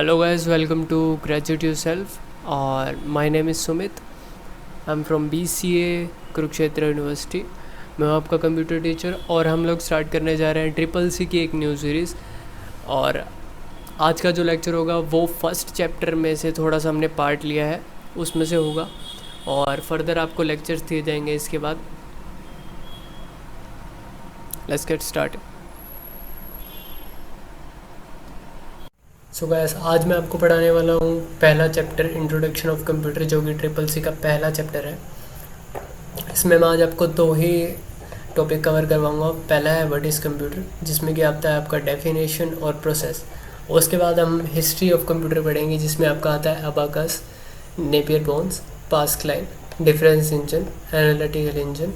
Hello guys, welcome to Graduate Yourself और my name is Sumit. I'm from BCA Kurukshetra university. मैं हूँ आपका computer teacher और हम लोग स्टार्ट करने जा रहे हैं ट्रिपल सी की एक न्यू सीरीज़. और आज का जो लेक्चर होगा वो फर्स्ट चैप्टर में से थोड़ा सा हमने पार्ट लिया है उसमें से होगा और फर्दर आपको लेक्चर्स दिए जाएंगे इसके बाद. Let's get start. So guys, आज मैं आपको पढ़ाने वाला हूँ पहला चैप्टर इंट्रोडक्शन ऑफ कंप्यूटर, जो कि ट्रिपल सी का पहला चैप्टर है. इसमें मैं आज आपको दो ही टॉपिक कवर करवाऊँगा. पहला है व्हाट इज़ कंप्यूटर, जिसमें कि आता है आपका डेफिनेशन और प्रोसेस. उसके बाद हम हिस्ट्री ऑफ कंप्यूटर पढ़ेंगे, जिसमें आपका आता है abacus, Napier bones, Pascaline, difference engine, analytical engine,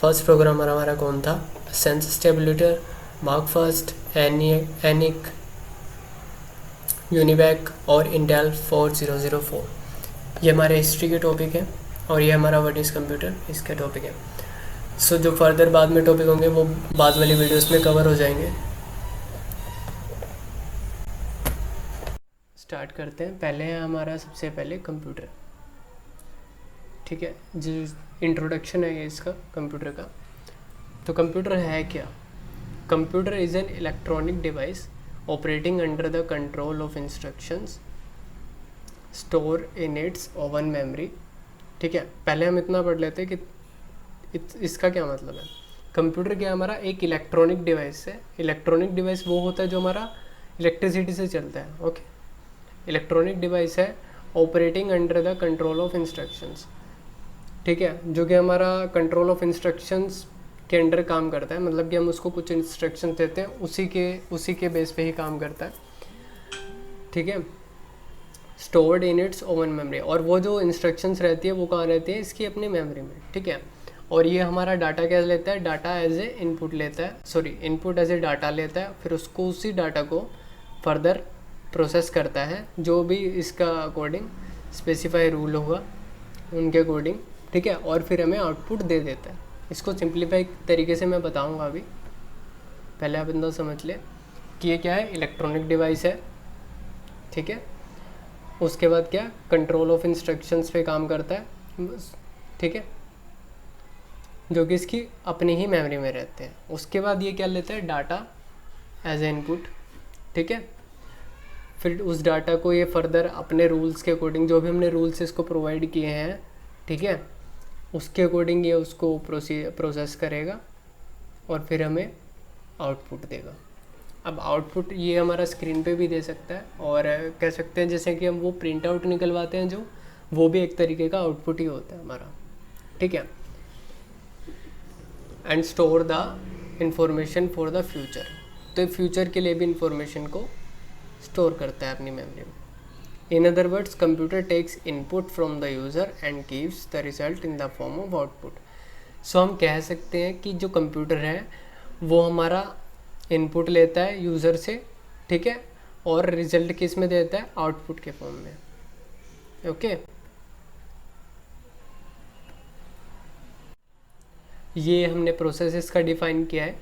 first programmer हमारा कौन था, census tabulator, Mark first, ENIAC, UNIVAC और इंटेल 4004. ये हमारे हिस्ट्री के टॉपिक हैं और ये हमारा व्हाट इज़ कंप्यूटर इसके टॉपिक है. सो जो फर्दर बाद में टॉपिक होंगे वो बाद वाली वीडियोस में कवर हो जाएंगे. स्टार्ट करते हैं. पहले है हमारा सबसे पहले कंप्यूटर. ठीक है, जो इंट्रोडक्शन है ये इसका कंप्यूटर का. तो कंप्यूटर है क्या? Computer is an electronic device operating under the control of instructions store in its own memory. ठीक है, पहले हम इतना पढ़ लेते हैं कि इसका क्या मतलब है. कंप्यूटर क्या हमारा एक इलेक्ट्रॉनिक डिवाइस है. इलेक्ट्रॉनिक डिवाइस वो होता है जो हमारा इलेक्ट्रिसिटी से चलता है. ओके, इलेक्ट्रॉनिक डिवाइस है operating under the control of instructions. ठीक है, जो कि हमारा कंट्रोल ऑफ इंस्ट्रक्शंस के अंडर काम करता है. मतलब कि हम उसको कुछ इंस्ट्रक्शन देते हैं, उसी के बेस पे ही काम करता है. ठीक है, stored in its oven memory. और वो जो इंस्ट्रक्शंस रहती है वो कहाँ रहती है? इसकी अपनी मेमोरी में. ठीक है, और ये हमारा डाटा क्या लेता है? डाटा एज ए इनपुट लेता है, इनपुट एज ए डाटा लेता है. फिर उसको उसी डाटा को फर्दर प्रोसेस करता है, जो भी इसका अकॉर्डिंग स्पेसिफाई रूल होगा उनके अकॉर्डिंग. ठीक है, और फिर हमें आउटपुट दे देता है. इसको सिंप्लीफाई तरीके से मैं बताऊंगा अभी. पहले आप इतना समझ ले कि ये क्या है, इलेक्ट्रॉनिक डिवाइस है. ठीक है, उसके बाद क्या, कंट्रोल ऑफ इंस्ट्रक्शंस पे काम करता है. ठीक है, जो कि इसकी अपनी ही मेमोरी में रहते हैं. उसके बाद ये क्या लेता है? Data as a input. ठीक है, फिर उस डाटा को ये फर्दर अपने रूल्स के अकॉर्डिंग, जो भी हमने रूल्स इसको प्रोवाइड किए हैं, ठीक है, उसके अकॉर्डिंग ये उसको प्रोसेस करेगा और फिर हमें आउटपुट देगा. अब आउटपुट ये हमारा स्क्रीन पे भी दे सकता है, और कह सकते हैं जैसे कि हम वो प्रिंट आउट निकलवाते हैं, जो वो भी एक तरीके का आउटपुट ही होता है हमारा. ठीक है, and store the information for the future. तो फ्यूचर के लिए भी इंफॉर्मेशन को स्टोर करता है अपनी मेमोरी में. In other words, computer takes input from the user and gives the result in the form of output. So हम कह सकते हैं कि जो कंप्यूटर है वो हमारा इनपुट लेता है यूज़र से. ठीक है, और रिजल्ट किस में देता है? आउटपुट के फॉर्म में. ओके, ये हमने प्रोसेस इसका डिफाइन किया है.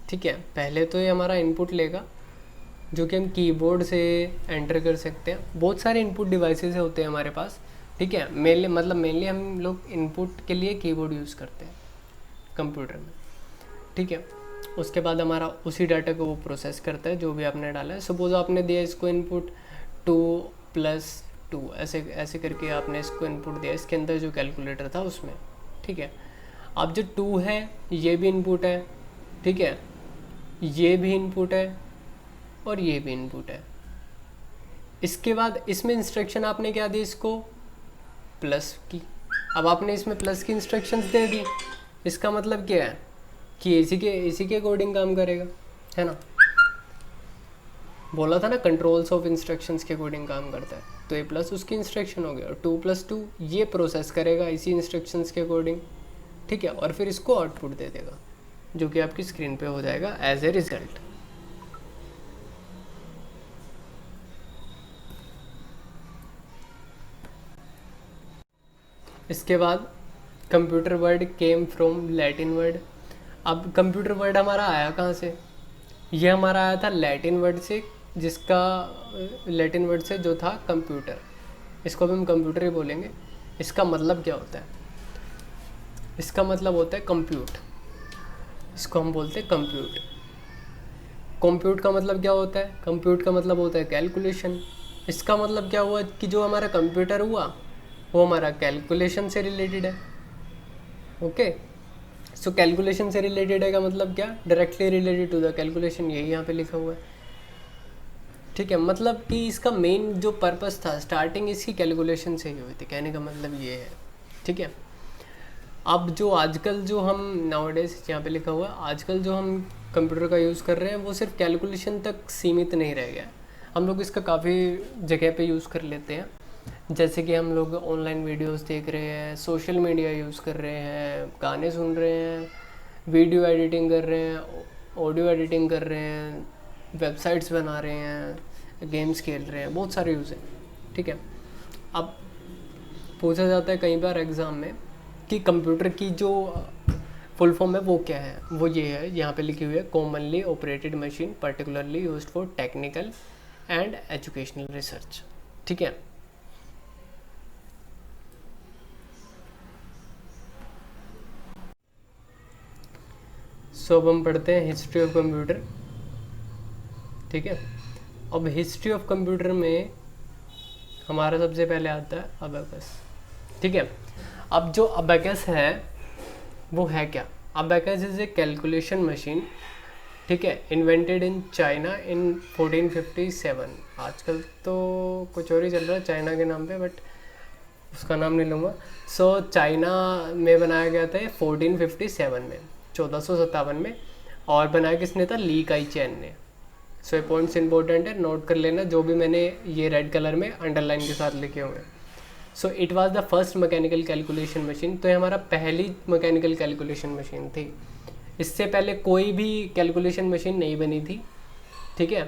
ठीक है, पहले तो ये हमारा इनपुट लेगा, जो कि हम कीबोर्ड से एंटर कर सकते हैं. बहुत सारे इनपुट डिवाइसेस होते हैं हमारे पास. ठीक है, मेनली हम लोग इनपुट के लिए कीबोर्ड यूज़ करते हैं कंप्यूटर में. ठीक है, उसके बाद हमारा उसी डाटा को वो प्रोसेस करता है जो भी आपने डाला है. सपोज आपने दिया इसको इनपुट 2+2, ऐसे करके आपने इसको इनपुट दिया इसके अंदर जो कैलकुलेटर था उसमें. ठीक है, अब जो 2 है ये भी इनपुट है. ठीक है, ये भी इनपुट है और ये भी इनपुट है. इसके बाद इसमें इंस्ट्रक्शन आपने क्या दी? इसको प्लस की. अब आपने इसमें प्लस की इंस्ट्रक्शंस दे दी. इसका मतलब क्या है कि इसी के अकॉर्डिंग काम करेगा, है ना. बोला था ना, कंट्रोल्स ऑफ इंस्ट्रक्शंस के अकॉर्डिंग काम करता है. तो ये प्लस उसकी इंस्ट्रक्शन हो गया, और 2+2 ये प्रोसेस करेगा इसी इंस्ट्रक्शंस के अकॉर्डिंग. ठीक है, और फिर इसको आउटपुट दे देगा, जो कि आपकी स्क्रीन पे हो जाएगा एज ए रिजल्ट. इसके बाद computer word came from Latin word. अब कंप्यूटर वर्ड हमारा आया कहाँ से? ये हमारा आया था लैटिन वर्ड से जिसका लैटिन वर्ड से जो था कंप्यूटर, इसको भी हम कंप्यूटर ही बोलेंगे। इसका मतलब क्या होता है? इसका मतलब होता है कंप्यूट, इसको हम बोलते हैं कंप्यूट। कंप्यूट का मतलब क्या होता है? कंप्यूट का मतलब होता है कैलकुलेशन। इसका मतलब क्या हुआ कि जो हमारा कंप्यूटर हुआ वो हमारा कैलकुलेशन से रिलेटेड है। ओके, सो कैलकुलेशन से रिलेटेड है का मतलब क्या? Directly related to the calculation, यही यहाँ पे लिखा हुआ है। ठीक है, मतलब कि इसका मेन जो पर्पस था, स्टार्टिंग इसकी कैलकुलेशन से ही हुई थी, कहने का मतलब ये है। ठीक है, अब जो आजकल जो हम नाउअडेज यहाँ पे लिखा हुआ है, आजकल जो हम कंप्यूटर का यूज़ कर रहे हैं वो सिर्फ कैलकुलेशन तक सीमित नहीं रह गया। हम लोग इसका काफ़ी जगह पे यूज़ कर लेते हैं, जैसे कि हम लोग ऑनलाइन वीडियोस देख रहे हैं, सोशल मीडिया यूज़ कर रहे हैं, गाने सुन रहे हैं, वीडियो एडिटिंग कर रहे हैं, ऑडियो एडिटिंग कर रहे हैं, वेबसाइट्स बना रहे हैं, गेम्स खेल रहे हैं, बहुत सारे यूज़ हैं। ठीक है, अब पूछा जाता है कई बार एग्ज़ाम में कि कंप्यूटर की जो फुल फॉर्म है वो क्या है? वो ये है, यहाँ पे लिखी हुई है, commonly operated machine particularly used for technical and educational research. ठीक है, सो अब हम पढ़ते हैं हिस्ट्री ऑफ कंप्यूटर। ठीक है, अब हिस्ट्री ऑफ कंप्यूटर में हमारा सबसे पहले आता है अबेकस। ठीक है, अब जो अबेकस है वो है क्या? Abacus is A calculation machine, ठीक है, इन्वेंटेड इन चाइना इन 1457। आजकल तो कुछ और ही चल रहा है चाइना के नाम पे, बट उसका नाम नहीं लूँगा। सो चाइना में बनाया गया था ये 1457 में, 1457 में, और बनाया किसने था? ली काई चैन ने। सो ये पॉइंट्स इंपॉर्टेंट है, नोट कर लेना जो भी मैंने ये रेड कलर में अंडरलाइन के साथ लिखे हुए हैं। सो it was the first mechanical calculation machine, तो ये हमारा पहली मैकेनिकल कैलकुलेशन मशीन थी। इससे पहले कोई भी कैलकुलेशन मशीन नहीं बनी थी। ठीक है,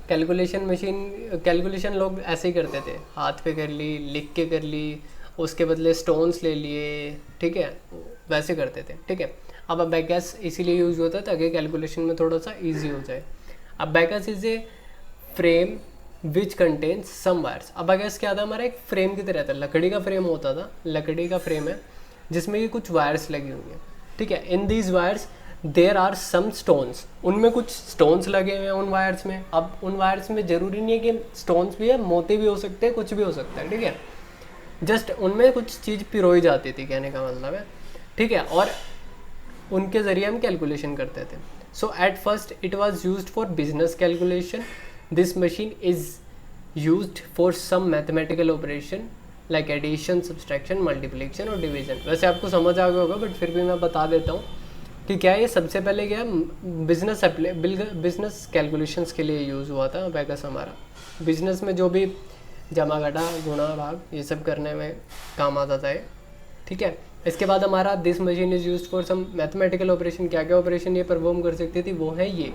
कैलकुलेशन लोग ऐसे ही करते थे, हाथ पे कर ली, लिख के कर ली, उसके बदले स्टोन्स ले लिए। ठीक है, वैसे करते थे। ठीक है, अब अबेकस इसीलिए यूज़ होता है ताकि कैलकुलेशन में थोड़ा सा ईजी हो जाए। Abacus is a frame which contains some wires. Abacus क्या था? हमारा एक फ्रेम की तरह था, लकड़ी का फ्रेम होता था, लकड़ी का फ्रेम है जिसमें ये कुछ वायर्स लगी हुई हैं। ठीक है, in these wires there are some stones, उनमें कुछ स्टोन्स लगे हुए हैं उन वायर्स में। अब उन वायर्स में ज़रूरी नहीं है कि स्टोन्स भी है, मोती भी हो सकते हैं, कुछ भी हो सकता है। ठीक है, जस्ट उनमें कुछ चीज़ पिरोई जाती थी, कहने का मतलब है। ठीक है, और उनके ज़रिए हम कैलकुलेशन करते थे। So at first it was use for business calculation. This machine is use for some mathematical operation like addition, subtraction, multiplication और डिवीजन। वैसे आपको समझ आ गया होगा, बट फिर भी मैं बता देता हूँ कि क्या ये सबसे पहले क्या बिजनेस कैलकुलेशंस के लिए यूज़ हुआ था अबेकस हमारा। बिजनेस में जो भी जमा घटा, गुणा, भाग, ये सब करने में काम आता था ये। ठीक है, इसके बाद हमारा this machine is use for some mathematical operation. क्या क्या ऑपरेशन ये परफॉर्म कर सकती थी? वो है ये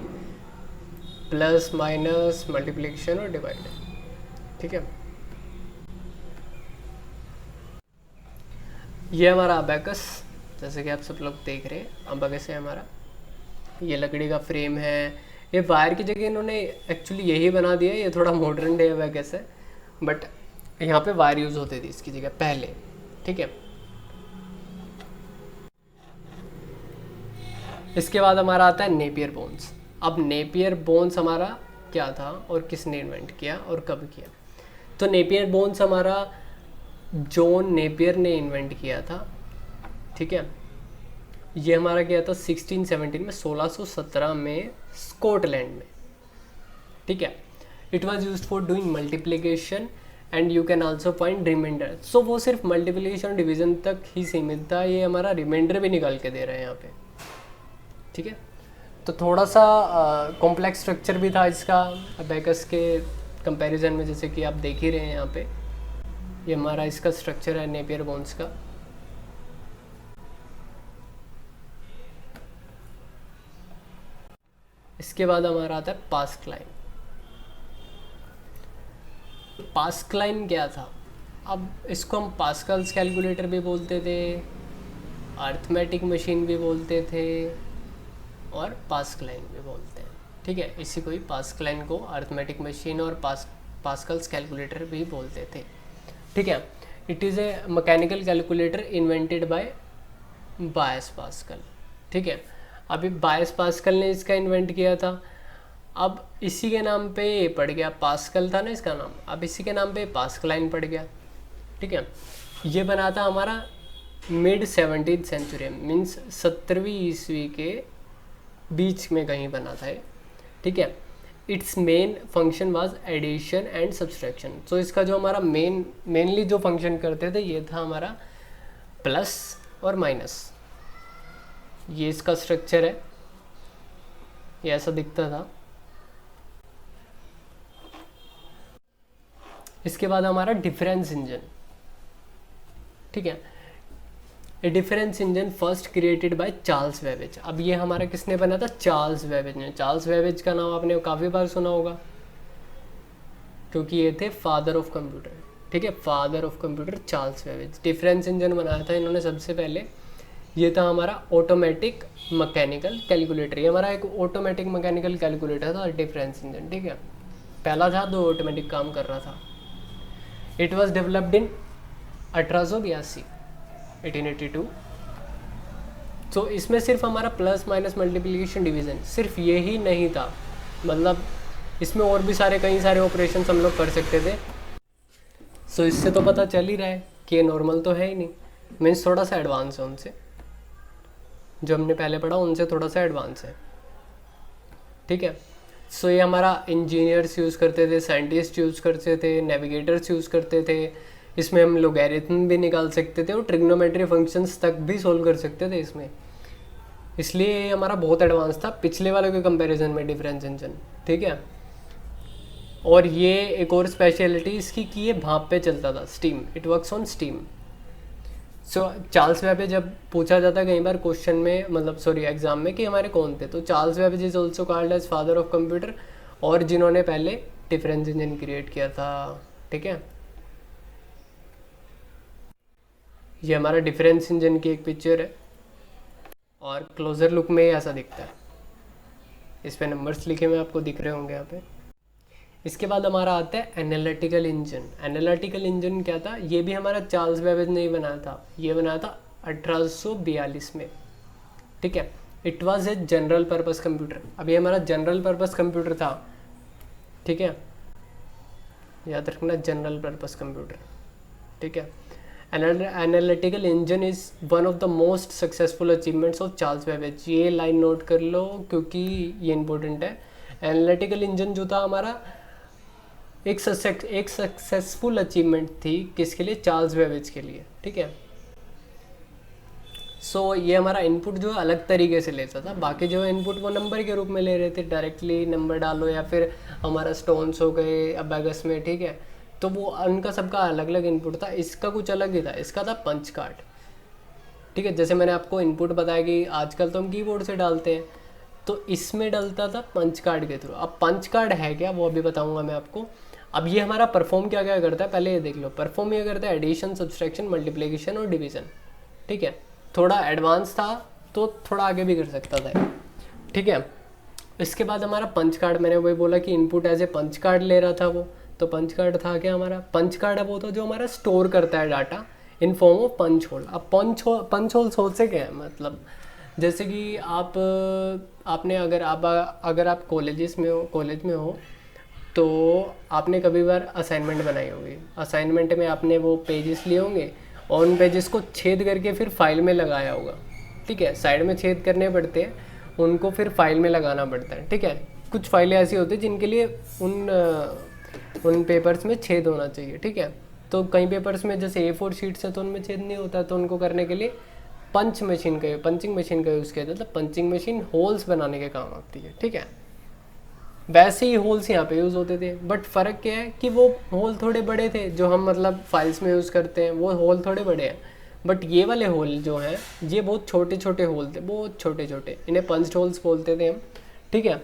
प्लस, माइनस, मल्टीप्लिकेशन और डिवाइड। ठीक है, ये हमारा अबेकस, जैसे कि आप सब लोग देख रहे हैं, अबेकस है हमारा। ये लकड़ी का फ्रेम है, ये वायर की जगह इन्होंने एक्चुअली यही बना दिया है, ये थोड़ा मॉडर्न डे अबेकस है, बट यहाँ पे वायर यूज़ होती थी इसकी जगह पहले। ठीक है, इसके बाद हमारा आता है नेपियर बोन्स। अब नेपियर बोन्स हमारा क्या था और किसने इन्वेंट किया और कब किया? तो नेपियर बोन्स हमारा जॉन नेपियर ने इन्वेंट किया था। ठीक है, ये हमारा क्या था 1617 में, 1617 में स्कॉटलैंड में। ठीक है, it was used for doing multiplication and you can also find reminder. So वो सिर्फ मल्टीप्लिकेशन डिवीजन तक ही सीमित था, ये हमारा रिमाइंडर भी निकाल के दे रहे हैं यहाँ पे। ठीक है, तो थोड़ा सा कॉम्प्लेक्स स्ट्रक्चर भी था इसका अबेकस के कंपैरिजन में, जैसे कि आप देख ही रहे हैं यहाँ पे। ये हमारा इसका स्ट्रक्चर है नेपियर बोन्स का। इसके बाद हमारा आता है पास्कलाइन। पास्कलाइन क्या था? अब इसको हम पास्कल्स कैलकुलेटर भी बोलते थे, अर्थमेटिक मशीन भी बोलते थे, और पास्कलाइन भी बोलते हैं। ठीक है, इसी को ही पास्कलाइन को अर्थमेटिक मशीन और पास्कल्स कैलकुलेटर भी बोलते थे। ठीक है, it is a mechanical calculator invented by bias pascal. ठीक है, अभी बायस पास्कल ने इसका इन्वेंट किया था। अब इसी के नाम पे ये पड़ गया, पास्कल था ना इसका नाम, अब इसी के नाम पे पास्कलाइन पड़ गया। ठीक है, ये बना था हमारा मिड 17th सेंचुरी, मीन्स 17वीं ईस्वी के बीच में कहीं बना था ये। ठीक है, it's main function was addition and subtraction. तो इसका जो हमारा मेनली जो फंक्शन करते थे ये था हमारा प्लस और माइनस। ये इसका स्ट्रक्चर है, ये ऐसा दिखता था। इसके बाद हमारा डिफरेंस इंजन। ठीक है, a difference engine first created by Charles Babbage. अब ये हमारा किसने बना था? चार्ल्स बेबेज ने। चार्ल्स बेबेज का नाम आपने काफ़ी बार सुना होगा क्योंकि ये थे फादर ऑफ कंप्यूटर। ठीक है, father of computer Charles Babbage. Difference engine बनाया था इन्होंने सबसे पहले। ये था हमारा ऑटोमेटिक मैकेनिकल कैलकुलेटर। ये हमारा एक ऑटोमेटिक मैकेनिकल कैलकुलेटर था डिफरेंस इंजन। ठीक है, पहला था, दो ऑटोमेटिक काम कर रहा था। It was developed in 1882 1882। तो इसमें सिर्फ हमारा प्लस माइनस मल्टीप्लिकेशन डिवीज़न सिर्फ ये ही नहीं था, मतलब इसमें और भी कई सारे ऑपरेशन हम लोग कर सकते थे। सो इससे तो पता चल ही रहा है कि ये नॉर्मल तो है ही नहीं, मीन्स थोड़ा सा एडवांस है उनसे, जो हमने पहले पढ़ा उनसे थोड़ा सा एडवांस है। ठीक है, सो ये हमारा इंजीनियर्स यूज़ करते थे, साइंटिस्ट यूज़ करते थे, नेविगेटर्स यूज़ करते थे। इसमें हम लोगैरिथम भी निकाल सकते थे और ट्रिग्नोमेट्री फंक्शंस तक भी सोल्व कर सकते थे इसमें। इसलिए ये हमारा बहुत एडवांस था पिछले वाले के कंपैरिजन में, डिफरेंस इंजन। ठीक है, और ये एक और स्पेशलिटी इसकी कि ये भाप पे चलता था, steam, it works on steam. So Charles Babbage जब पूछा जाता है कई बार क्वेश्चन में, मतलब सॉरी एग्जाम में, कि हमारे कौन थे, तो Charles Babbage is also called as father of computer, और जिन्होंने पहले डिफरेंस इंजन क्रिएट किया था। ठीक है, ये हमारा डिफरेंस इंजन की एक पिक्चर है और क्लोजर लुक में ऐसा दिखता है। इस पे नंबर्स लिखे हुए आपको दिख रहे होंगे यहाँ पे। इसके बाद हमारा आता है एनालिटिकल इंजन। एनालिटिकल इंजन क्या था? ये भी हमारा चार्ल्स बेबेज ने ही बनाया था। ये बनाया था 1842 में। ठीक है, it was a general purpose computer. अब ये हमारा जनरल पर्पस कंप्यूटर था। ठीक है, याद रखना, जनरल पर्पस कंप्यूटर। ठीक है, analytical engine is one of the most successful achievements of Charles Babbage. ये लाइन नोट कर लो क्योंकि ये इंपॉर्टेंट है। एनालिटिकल इंजन जो था हमारा एक सक्सेसफुल अचीवमेंट थी, किसके लिए? चार्ल्स बेबेज के लिए। ठीक है, सो ये हमारा इनपुट जो है अलग तरीके से लेता था। बाकी जो इनपुट वो नंबर के रूप में ले रहे थे, डायरेक्टली नंबर डालो, या फिर हमारा स्टोन्स हो गए अबैगस में। ठीक है, तो वो उनका सबका अलग अलग इनपुट था। इसका कुछ अलग ही था, इसका था पंच कार्ड। ठीक है, जैसे मैंने आपको इनपुट बताया कि आजकल तो हम कीबोर्ड से डालते हैं, तो इसमें डलता था पंच कार्ड के थ्रू। अब पंच कार्ड है क्या, वो अभी बताऊंगा मैं आपको। अब ये हमारा परफॉर्म क्या क्या करता है, पहले ये देख लो। परफॉर्म ये करता है एडिशन, सब्सट्रैक्शन, मल्टीप्लिकेशन और डिवीज़न। ठीक है, थोड़ा एडवांस था तो थोड़ा आगे भी कर सकता था। ठीक है, इसके बाद हमारा पंच कार्ड, मैंने वही बोला कि input as a punch card ले रहा था वो। तो पंच कार्ड था क्या हमारा? पंच कार्ड है वो तो जो हमारा स्टोर करता है data in form of punch hole. अब पंच होल सोच से क्या है, मतलब जैसे कि आपने अगर आप कॉलेज में हो तो आपने कभी बार असाइनमेंट बनाई होगी। असाइनमेंट में आपने वो पेजेस लिए होंगे और उन पेजेस को छेद करके फिर फाइल में लगाया होगा। ठीक है, साइड में छेद करने पड़ते हैं, उनको फिर फाइल में लगाना पड़ता है। ठीक है, कुछ फाइलें ऐसी होती हैं जिनके लिए उन पेपर्स में छेद होना चाहिए। ठीक है, तो कई पेपर्स में जैसे A4 शीट्स है तो उनमें छेद नहीं होता, तो उनको करने के लिए पंचिंग मशीन का यूज़ किया जाता है। पंचिंग मशीन होल्स बनाने के काम आती है। ठीक है, वैसे ही होल्स यहाँ पे यूज़ होते थे, बट फ़र्क क्या है कि वो होल थोड़े बड़े थे, जो हम मतलब फाइल्स में यूज़ करते हैं वो होल थोड़े बड़े हैं। बट ये वाले होल जो हैं ये बहुत छोटे छोटे होल थे, बहुत छोटे छोटे, इन्हें पंच होल्स बोलते थे हम। ठीक है,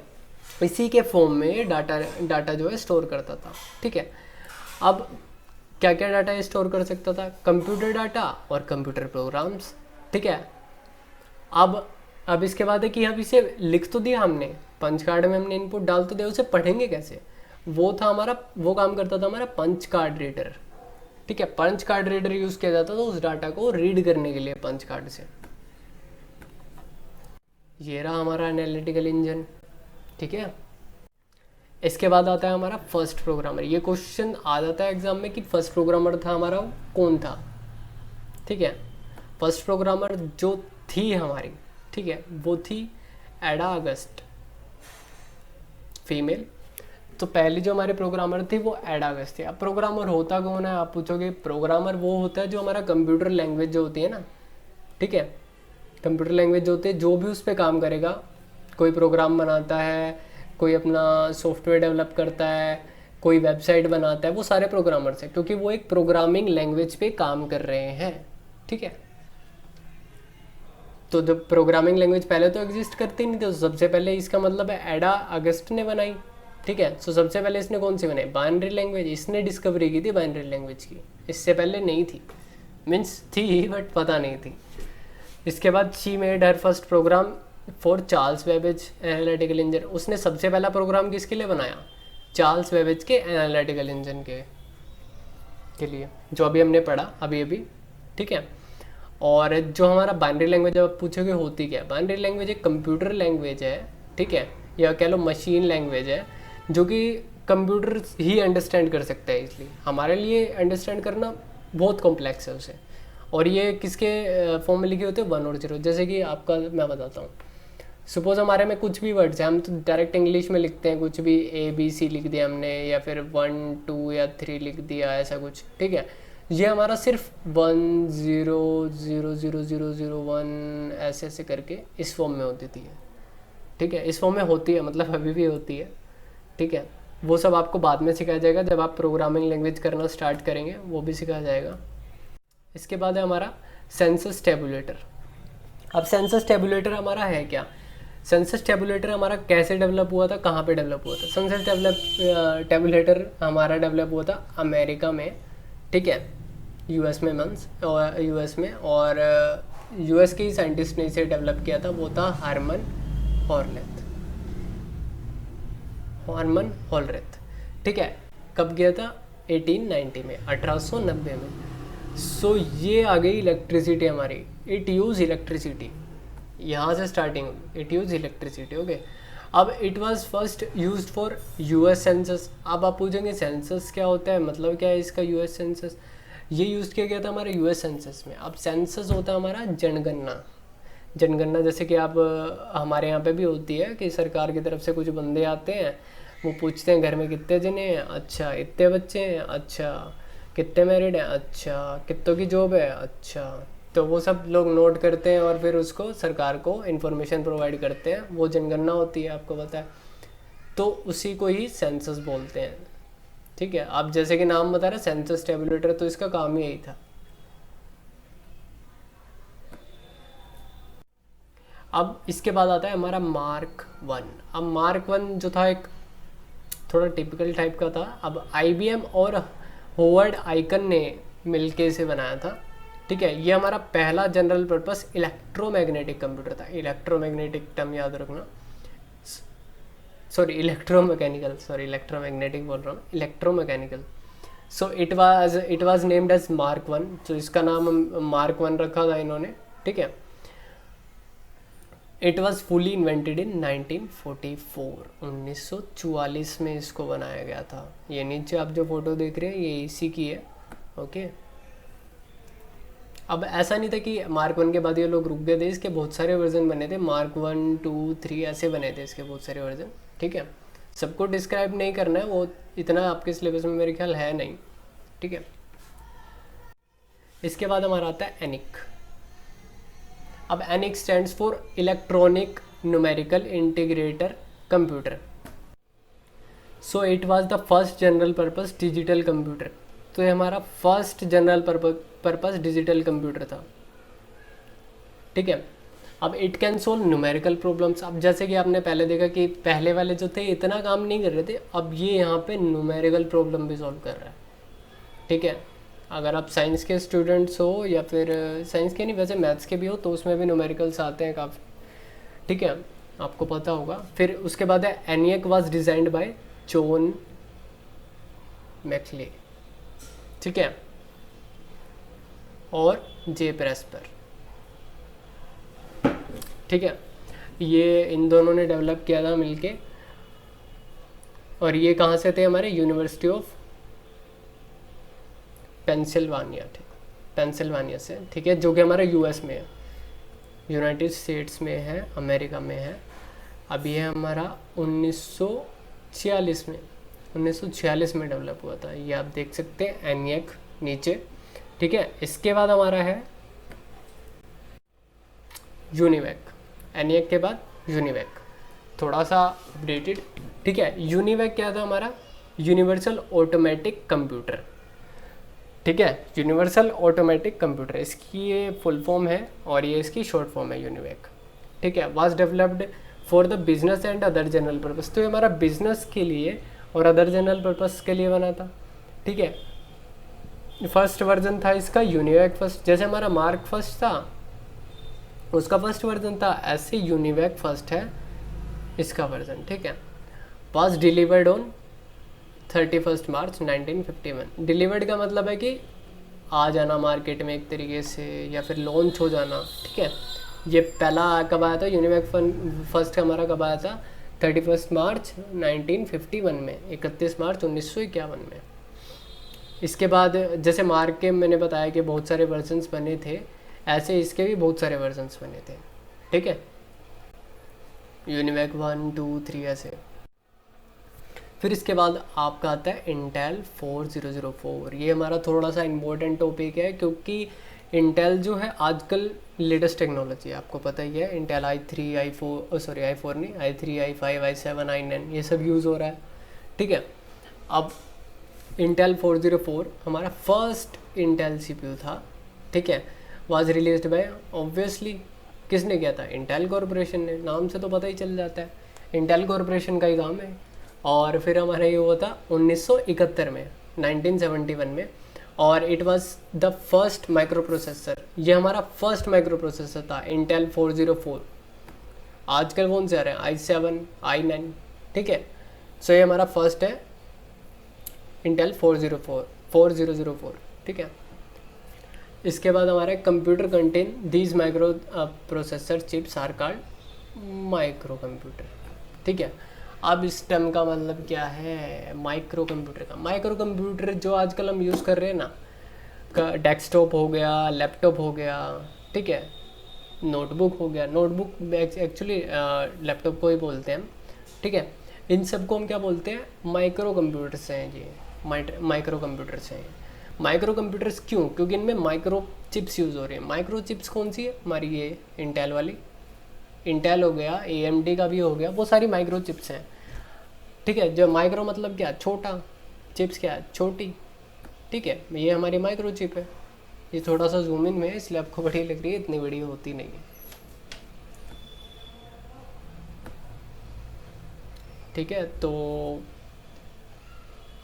इसी के फॉर्म में डाटा जो है स्टोर करता था। ठीक है, अब क्या क्या डाटा स्टोर कर सकता था? कंप्यूटर डाटा और कंप्यूटर प्रोग्राम्स। ठीक है, अब इसके बाद है कि अब इसे लिख तो दिया हमने, पंच कार्ड में हमने इनपुट डाल तो दिया, उसे पढ़ेंगे कैसे? वो था हमारा, वो काम करता था हमारा पंच कार्ड रीडर। ठीक है, पंच कार्ड रीडर यूज़ किया जाता था उस डाटा को रीड करने के लिए पंच कार्ड से। ये रहा हमारा एनालिटिकल इंजन। ठीक है, इसके बाद आता है हमारा फर्स्ट प्रोग्रामर। ये क्वेश्चन आ जाता है एग्जाम में कि फर्स्ट प्रोग्रामर था हमारा कौन था। ठीक है, फर्स्ट प्रोग्रामर जो थी हमारी, ठीक है, वो थी एडा अगस्ट, फीमेल। तो पहली जो हमारे प्रोग्रामर थी वो एडा अगस्ट थी। अब प्रोग्रामर होता कौन है, आप पूछोगे। प्रोग्रामर वो होता है जो हमारा कंप्यूटर लैंग्वेज जो होती है ना, ठीक है, कंप्यूटर लैंग्वेज जो होती है, जो भी उस पर काम करेगा, कोई प्रोग्राम बनाता है, कोई अपना सॉफ्टवेयर डेवलप करता है, कोई वेबसाइट बनाता है, वो सारे प्रोग्रामर्स हैं, क्योंकि वो एक प्रोग्रामिंग लैंग्वेज पे काम कर रहे हैं। ठीक है, तो जब प्रोग्रामिंग लैंग्वेज पहले तो एग्जिस्ट करती नहीं थी, तो सबसे पहले इसका मतलब है एडा अगस्ट ने बनाई। ठीक है, सो सबसे पहले इसने कौन सी बनाई? Binary language. इसने डिस्कवरी की थी बाइनरी लैंग्वेज की, इससे पहले नहीं थी, मीन्स थी बट पता नहीं थी। इसके बाद she made her first program for Charles Babbage analytical engine. उसने सबसे पहला प्रोग्राम किसके लिए बनाया? चार्ल्स बेबेज के एनालिटिकल इंजन के लिए, जो अभी हमने पढ़ा अभी। ठीक है, और जो हमारा बाइनरी लैंग्वेज, अब पूछोगे होती क्या है? बाइनरी लैंग्वेज एक कंप्यूटर लैंग्वेज है, ठीक है, या कह लो मशीन लैंग्वेज है, जो कि कंप्यूटर ही अंडरस्टैंड कर सकता है। इसलिए हमारे लिए अंडरस्टैंड करना बहुत कॉम्प्लेक्स है उसे। और ये किसके फॉर्म में लिखे होते हैं? 1 और 0। जैसे कि आपका मैं बताता हूँ, सपोज हमारे में कुछ भी वर्ड्स हैं, हम तो डायरेक्ट इंग्लिश में लिखते हैं, कुछ भी ABC लिख दिया हमने, या फिर 1 2 या 3 लिख दिया, ऐसा कुछ। ठीक है, ये हमारा सिर्फ 1 0 0 0 0 0 1 ऐसे करके इस फॉर्म में होती थी। ठीक है, इस फॉर्म में होती है, मतलब अभी भी होती है। ठीक है, वो सब आपको बाद में सिखाया जाएगा, जब आप प्रोग्रामिंग लैंग्वेज करना स्टार्ट करेंगे वो भी सिखाया जाएगा। इसके बाद है हमारा सेंसस टेबुलेटर। अब सेंसस टेबुलेटर हमारा है क्या? सेंसस टेबुलेटर हमारा कैसे डेवलप हुआ था, कहाँ पे डेवलप हुआ था? सेंसस टेबुलेटर हमारा डेवलप हुआ था अमेरिका में। ठीक है, यूएस में, और यूएस में, और यूएस के ही साइंटिस्ट ने इसे डेवलप किया था, वो था हरमन हॉलरेथ। ठीक है, कब गया था? 1890 में, 1890 में। सो ये आ गई इलेक्ट्रिसिटी हमारी। इट यूज़ इलेक्ट्रिसिटी, यहाँ से starting, it use electricity. Okay, अब it was first used for US census. अब आप पूछेंगे सेंसस क्या होता है, मतलब क्या है इसका यूएस सेंसस? ये यूज़ किया गया था हमारे यूएस सेंसस में। अब सेंसस होता है हमारा जनगणना, जैसे कि आप हमारे यहाँ पे भी होती है कि सरकार की तरफ से कुछ बंदे आते हैं, वो पूछते हैं घर में कितने जने हैं, अच्छा इतने बच्चे हैं, अच्छा कितने मैरिड हैं, अच्छा कितनों की जॉब है, अच्छा। तो वो सब लोग नोट करते हैं और फिर उसको सरकार को इन्फॉर्मेशन प्रोवाइड करते हैं, वो जनगणना होती है, आपको पता है। तो उसी को ही सेंसस बोलते हैं। ठीक है, आप जैसे कि नाम बता रहे सेंसस टेबुलेटर, तो इसका काम ही यही था। अब इसके बाद आता है हमारा मार्क 1। अब मार्क 1 जो था एक थोड़ा टिपिकल टाइप का था। अब IBM और होवर्ड आइकन ने मिलके इसे बनाया था। ठीक है, ये हमारा पहला जनरल पर्पस इलेक्ट्रोमैग्नेटिक कंप्यूटर था। इलेक्ट्रोमैग्नेटिक टर्म याद रखना, सॉरी इलेक्ट्रोमैग्नेटिक बोल रहा हूँ, electromechanical. So it was named as Mark 1। तो इसका नाम मार्क 1 रखा था इन्होंने। ठीक है, it was fully invented in 1944, 1944 में इसको बनाया गया था। ये नीचे आप जो फोटो देख रहे हैं ये इसी की है। ओके, अब ऐसा नहीं था कि मार्क 1 के बाद ये लोग रुक गए थे, इसके बहुत सारे वर्जन बने थे। मार्क 1 2 3 ऐसे बने थे इसके बहुत सारे वर्जन। ठीक है, सबको डिस्क्राइब नहीं करना है, वो इतना आपके सिलेबस में मेरे ख्याल है नहीं। ठीक है, इसके बाद हमारा आता है एनिक। अब ENIAC stands for electronic numerical integrator computer. So it was the first general purpose digital computer. तो ये हमारा first general purpose digital computer था। ठीक है, अब it can solve numerical problems. अब जैसे कि आपने पहले देखा कि पहले वाले जो थे इतना काम नहीं कर रहे थे, अब ये यहाँ पे न्यूमेरिकल प्रॉब्लम भी सॉल्व कर रहा है। ठीक है, अगर आप साइंस के स्टूडेंट्स हो या फिर साइंस के नहीं, वैसे मैथ्स के भी हो, तो उसमें भी न्यूमेरिकल्स आते हैं काफ़ी। ठीक है, आपको पता होगा। फिर उसके बाद है ENIAC was designed bye John McClay, ठीक है, और जे प्रेस्पर, ठीक है। ये इन दोनों ने डेवलप किया था मिलके, और ये कहाँ से थे, हमारे यूनिवर्सिटी ऑफ पेंसिल्वानिया, ठीक, पेंसिल्वानिया से, ठीक है, जो कि हमारे यूएस में है, यूनाइटेड स्टेट्स में है, अमेरिका में है। अब ये हमारा 1946 में डेवलप हुआ था, ये आप देख सकते हैं एनियक नीचे, ठीक है। इसके बाद हमारा है यूनिवैक, एनियक के बाद यूनिवैक, थोड़ा सा अपडेटेड, ठीक है। यूनिवैक क्या था हमारा, यूनिवर्सल ऑटोमेटिक कंप्यूटर, ठीक है, यूनिवर्सल ऑटोमेटिक कंप्यूटर, इसकी ये फुल फॉर्म है और ये इसकी शॉर्ट फॉर्म है यूनिवैक, ठीक है। Was developed for the business and other general purpose, तो ये हमारा बिजनेस के लिए और अदर जनरल पर्पस के लिए बना था, ठीक है। फर्स्ट वर्जन था इसका यूनिवैक फर्स्ट, जैसे हमारा मार्क फर्स्ट था उसका फर्स्ट वर्जन था, ऐसे यूनिवैक फर्स्ट है इसका वर्जन, ठीक है। Was delivered on 31 March 1951। Delivered का मतलब है कि आ जाना मार्केट में एक तरीके से, या फिर लॉन्च हो जाना, ठीक है। ये पहला कब आया था, यूनिवैक फर्स्ट हमारा कब आया था, 31 मार्च 1951 में, 31 मार्च 1951 में। इसके बाद जैसे मार्क के मैंने बताया कि बहुत सारे वर्जन्स बने थे, ऐसे इसके भी बहुत सारे वर्जन्स बने थे, ठीक है, यूनिवैक 1 2 3 ऐसे। फिर इसके बाद आपका आता है इंटेल 4004, ये हमारा थोड़ा सा इम्पोर्टेंट टॉपिक है, क्योंकि इंटेल जो है आजकल लेटेस्ट टेक्नोलॉजी है, आपको पता ही है, इंटेल i3 i4 नहीं, i3 i5 i7 i9 ये सब यूज़ हो रहा है, ठीक है। अब इंटेल 404 हमारा फर्स्ट इंटेल CPU था, ठीक है। वाज रिलीज्ड बाय, ऑब्वियसली किसने किया था, इंटेल कॉरपोरेशन ने, नाम से तो पता ही चल जाता है, इंटेल कॉरपोरेशन का ही काम है। और फिर हमारा ये हुआ था 1971 में, 1971 में, और it was the first micro processor, ये हमारा फर्स्ट माइक्रो प्रोसेसर था इंटेल 404। आजकल कौन से आ रहे हैं, i7 i9, ठीक है। सो ये हमारा फर्स्ट है इंटेल 4004, ठीक है। इसके बाद हमारे computer contain these micro processor chips are called micro computer, ठीक है। अब इस टर्म का मतलब क्या है, माइक्रो कंप्यूटर का, माइक्रो कंप्यूटर जो आजकल हम यूज़ कर रहे हैं ना, डेस्कटॉप हो गया, लैपटॉप हो गया, ठीक है, नोटबुक हो गया, नोटबुक एक्चुअली लैपटॉप को ही बोलते हैं हम, ठीक है। इन सबको हम क्या बोलते हैं, माइक्रो कंप्यूटर्स हैं जी, माइक्रो कंप्यूटर्स हैं। माइक्रो कंप्यूटर्स क्यों, क्योंकि इनमें माइक्रो चिप्स यूज़ हो रही हैं। माइक्रो चिप्स कौन सी है, हमारी ये इंटेल वाली, इंटेल हो गया, AMD का भी हो गया, वो सारी माइक्रो चिप्स हैं, ठीक है। जो माइक्रो मतलब क्या, छोटा, चिप्स क्या है, छोटी, ठीक है, ये हमारी माइक्रो चिप है। ये थोड़ा सा जूम इन में है इसलिए आपको बड़ी लग रही है, इतनी बड़ी होती नहीं है, ठीक है। तो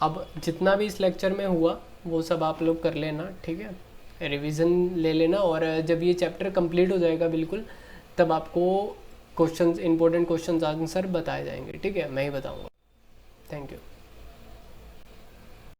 अब जितना भी इस लेक्चर में हुआ वो सब आप लोग कर लेना, ठीक है, रिवीजन ले लेना, और जब ये चैप्टर कंप्लीट हो जाएगा बिल्कुल, तब आपको क्वेश्चंस, इंपॉर्टेंट क्वेश्चंस आंसर बताए जाएंगे, ठीक है, मैं ही बताऊंगा। Thank you.